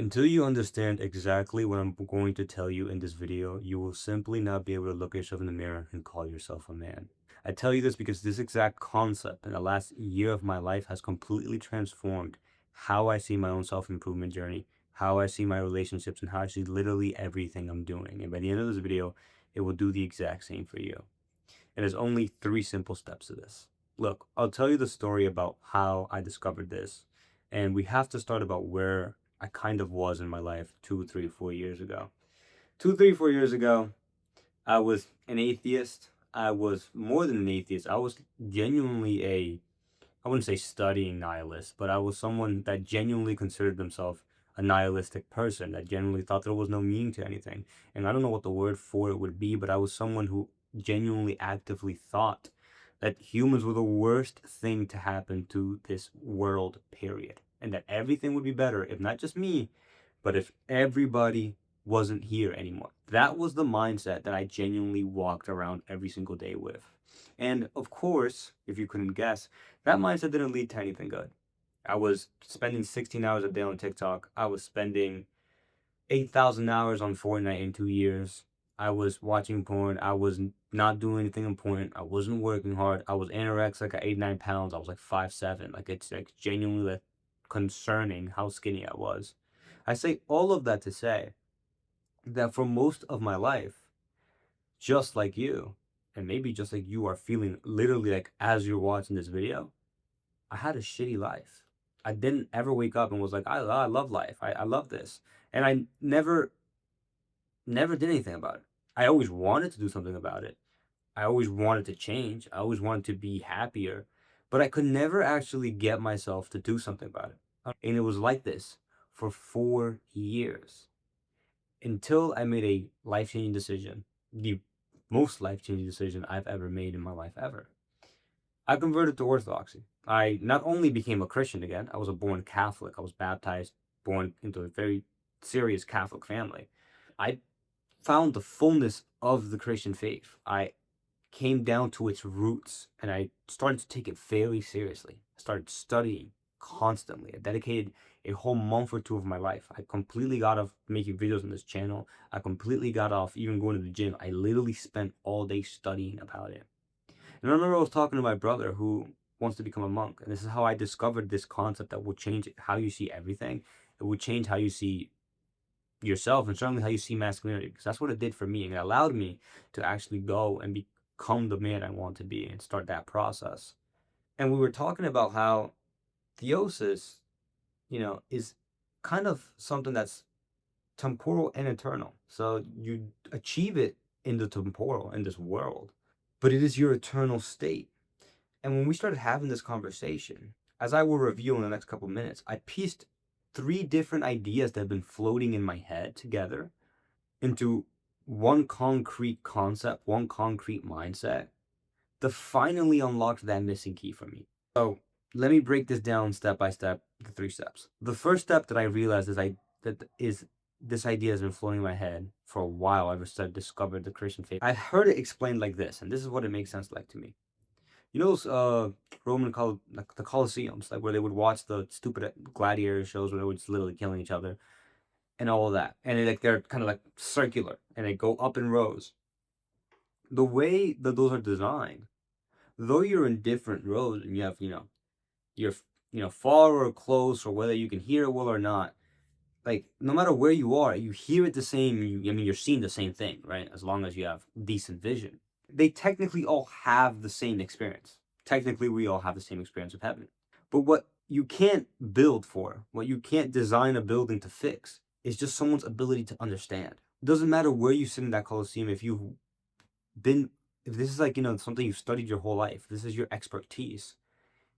Until you understand exactly what I'm going to tell you in this video, you will simply not be able to look at yourself in the mirror and call yourself a man. I tell you this because this exact concept in the last year of my life has completely transformed how I see my own self-improvement journey, how I see my relationships, and how I see literally everything I'm doing. And by the end of this video, it will do the exact same for you. And there's only 3 simple steps to this. Look, I'll tell you the story about how I discovered this. And we have to start about where I kind of was in my life 2, 3, 4 years ago. 2, 3, 4 years ago, I was an atheist. I was more than an atheist. I was genuinely I wouldn't say studying nihilist, but I was someone that genuinely considered themselves a nihilistic person, that genuinely thought there was no meaning to anything. And I don't know what the word for it would be, but I was someone who genuinely actively thought that humans were the worst thing to happen to this world, period. And that everything would be better if not just me, but if everybody wasn't here anymore. That was the mindset that I genuinely walked around every single day with. And of course, if you couldn't guess, that mindset didn't lead to anything good. I was spending 16 hours a day on TikTok. I was spending 8,000 hours on Fortnite in 2 years. I was watching porn. I was not doing anything important. I wasn't working hard. I was anorexic at 89 pounds. I was like 5'7". Like it's like genuinely like concerning how skinny I was. I say all of that to say that for most of my life, just like you, and maybe just like you are feeling literally like as you're watching this video, I had a shitty life. I didn't ever wake up and was like, I love life. I love this. And I never did anything about it. I always wanted to do something about it. I always wanted to change. I always wanted to be happier, but I could never actually get myself to do something about it. And it was like this for 4 years until I made a life-changing decision, the most life-changing decision I've ever made in my life ever. I converted to Orthodoxy. I not only became a Christian again, I was a born Catholic. I was baptized, born into a very serious Catholic family. I found the fullness of the Christian faith. I came down to its roots and I started to take it very seriously. I started studying constantly. I dedicated a whole month or two of my life. I completely got off making videos on this channel. I completely got off even going to the gym. I literally spent all day studying about it. And I remember I was talking to my brother who wants to become a monk. And this is how I discovered this concept that will change how you see everything. It will change how you see yourself and certainly how you see masculinity, because that's what it did for me. And it allowed me to actually go and become the man I want to be and start that process. And we were talking about how theosis, is kind of something that's temporal and eternal. So you achieve it in the temporal, in this world, but it is your eternal state. And when we started having this conversation, as I will reveal in the next couple minutes, I pieced 3 different ideas that have been floating in my head together into one concrete concept, one concrete mindset that finally unlocked that missing key for me. So let me break this down step by step, the 3 steps. The first step that I realized is this idea has been floating in my head for a while ever since I discovered the Christian faith. I heard it explained like this, and this is what it makes sense like to me. You know those like the Colosseums, like where they would watch the stupid gladiator shows where they were just literally killing each other and all of that. And they're kind of like circular and they go up in rows. The way that those are designed, though you're in different rows and you have, you're, far or close, or whether you can hear it well or not, like no matter where you are, you hear it the same. You're seeing the same thing, right? As long as you have decent vision. They technically all have the same experience. Technically, we all have the same experience of heaven. But what you can't build for, what you can't design a building to fix, is just someone's ability to understand. It doesn't matter where you sit in that Colosseum, if this is like, something you've studied your whole life, this is your expertise,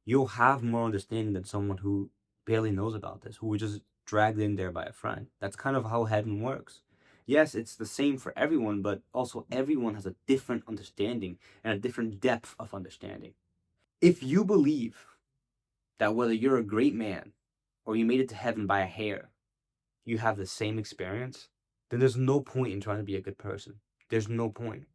you'll have more understanding than someone who barely knows about this, who was just dragged in there by a friend. That's kind of how heaven works. Yes, it's the same for everyone, but also everyone has a different understanding and a different depth of understanding. If you believe that whether you're a great man or you made it to heaven by a hair, you have the same experience, then there's no point in trying to be a good person. There's no point.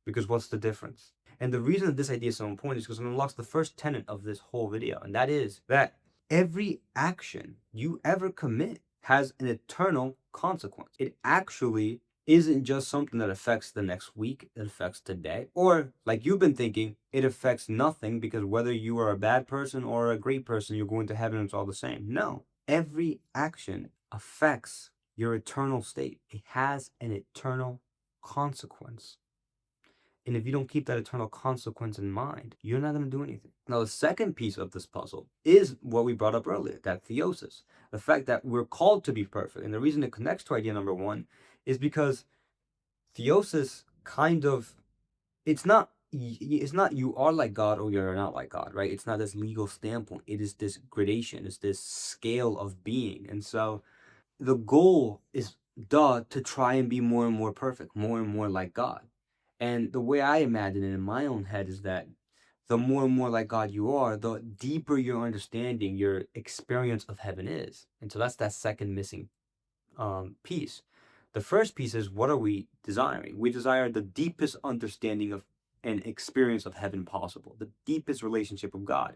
Because what's the difference? And the reason that this idea is so important is because it unlocks the first tenet of this whole video, and that is that every action you ever commit has an eternal consequence. It actually isn't just something that affects the next week, it affects today. Or, like you've been thinking, it affects nothing because whether you are a bad person or a great person, you're going to heaven, it's all the same. No. Every action affects your eternal state. It has an eternal consequence. And if you don't keep that eternal consequence in mind, you're not going to do anything. Now, the second piece of this puzzle is what we brought up earlier, that theosis. The fact that we're called to be perfect. And the reason it connects to idea number one is because theosis kind of, it's not you are like God or you're not like God, right? It's not this legal standpoint. It is this gradation. It's this scale of being. And so the goal is to try and be more and more perfect, more and more like God. And the way I imagine it in my own head is that the more and more like God you are, the deeper your understanding, your experience of heaven is. And so that's that second missing piece. The first piece is, what are we desiring? We desire the deepest understanding of and experience of heaven possible, the deepest relationship with God.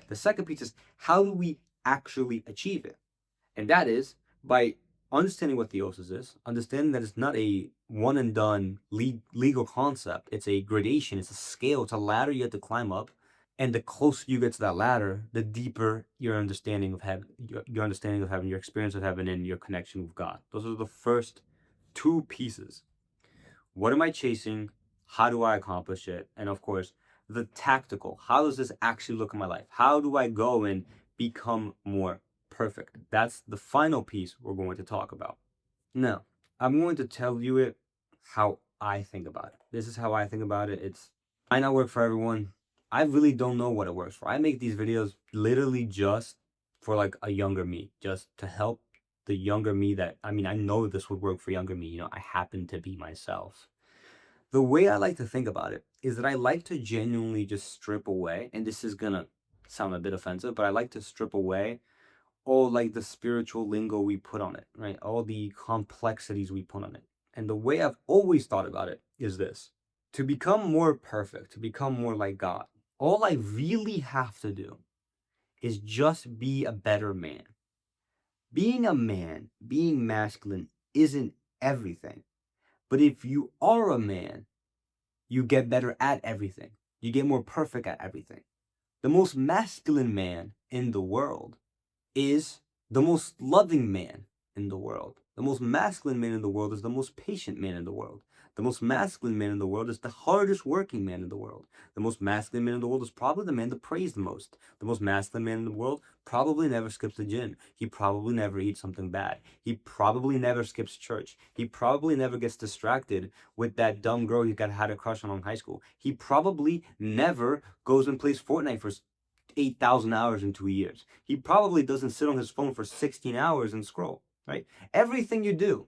The second piece is, how do we actually achieve it? And that is by understanding what theosis is, understanding that it's not a one and done legal concept. It's a gradation, it's a scale, it's a ladder you have to climb up. And the closer you get to that ladder, the deeper your understanding of heaven, your understanding of heaven, your experience of heaven, and your connection with God. Those are the first two pieces. What am I chasing? How do I accomplish it? And of course, the tactical. How does this actually look in my life? How do I go and become more perfect? That's the final piece we're going to talk about. Now, I'm going to tell you it how I think about it. This is how I think about it. It might not work for everyone. I really don't know what it works for. I make these videos literally just for like a younger me, just to help the younger me that, I mean, I know this would work for younger me. You know, I happen to be myself. The way I like to think about it is that I like to genuinely just strip away, and this is gonna sound a bit offensive, but I like to strip away all like the spiritual lingo we put on it, right? All the complexities we put on it. And the way I've always thought about it is this: to become more perfect, to become more like God, all I really have to do is just be a better man. Being a man, being masculine isn't everything. But if you are a man, you get better at everything. You get more perfect at everything. The most masculine man in the world is the most loving man in the world. The most masculine man in the world is the most patient man in the world. The most masculine man in the world is the hardest working man in the world. The most masculine man in the world is probably the man that prays the most. The most masculine man in the world probably never skips the gym. He probably never eats something bad. He probably never skips church. He probably never gets distracted with that dumb girl he had a crush on in high school. He probably never goes and plays Fortnite for 8,000 hours in 2 years. He probably doesn't sit on his phone for 16 hours and scroll, right? Everything you do,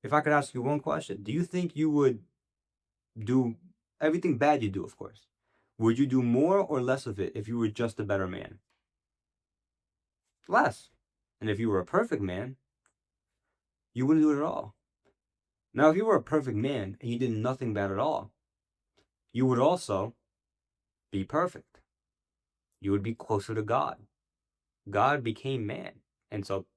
if I could ask you one question, do you think you would do everything bad you do, of course? Would you do more or less of it if you were just a better man? Less. And if you were a perfect man, you wouldn't do it at all. Now, if you were a perfect man and you did nothing bad at all, you would also be perfect. You would be closer to God. God became man. And so,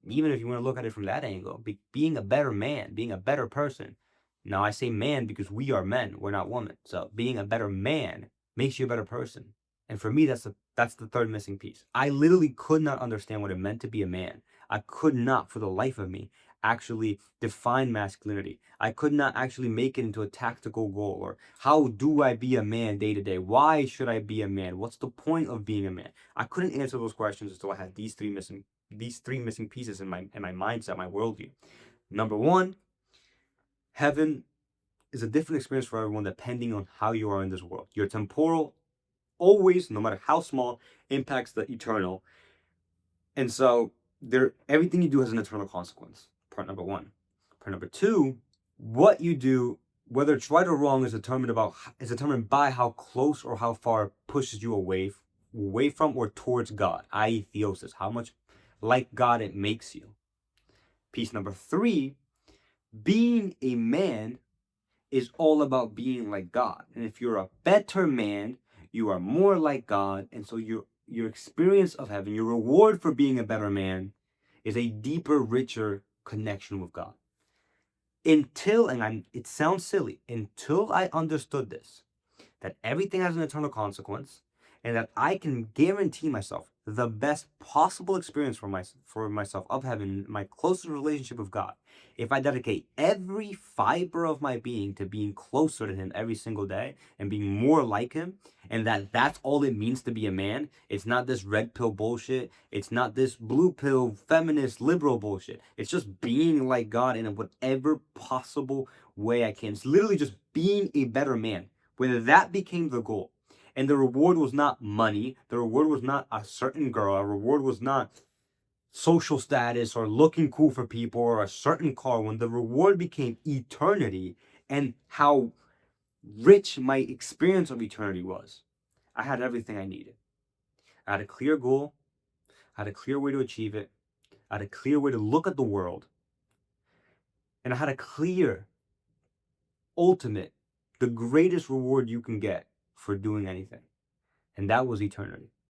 even if you want to look at it from that angle, being a better man, being a better person. Now, I say man because we are men, we're not women. So, being a better man makes you a better person. And for me, that's the third missing piece. I literally could not understand what it meant to be a man. I could not, for the life of me, actually define masculinity. I could not actually make it into a tactical goal, or how do I be a man day to day? Why should I be a man? What's the point of being a man? I couldn't answer those questions until I had these three missing pieces in my mindset, my worldview. Number one, heaven is a different experience for everyone depending on how you are in this world. Your temporal always, no matter how small, impacts the eternal. And so everything you do has an eternal consequence. Part number one. Part number two, what you do, whether it's right or wrong, is determined by how close or how far it pushes you away from or towards God, i.e. theosis, how much like God it makes you. Piece number three, being a man is all about being like God. And if you're a better man, you are more like God. And so your experience of heaven, your reward for being a better man, is a deeper, richer connection with God. Until, it sounds silly, until I understood this, that everything has an eternal consequence, and that I can guarantee myself the best possible experience for myself of heaven, my closest relationship with God, if I dedicate every fiber of my being to being closer to Him every single day and being more like Him, and that's all it means to be a man. It's not this red pill bullshit. It's not this blue pill feminist liberal bullshit. It's just being like God in whatever possible way I can. It's literally just being a better man. When that became the goal, and the reward was not money, the reward was not a certain girl, a reward was not social status or looking cool for people or a certain car, when the reward became eternity and how rich my experience of eternity was, I had everything I needed. I had a clear goal, I had a clear way to achieve it, I had a clear way to look at the world, and I had a clear, ultimate, the greatest reward you can get for doing anything. And that was eternity.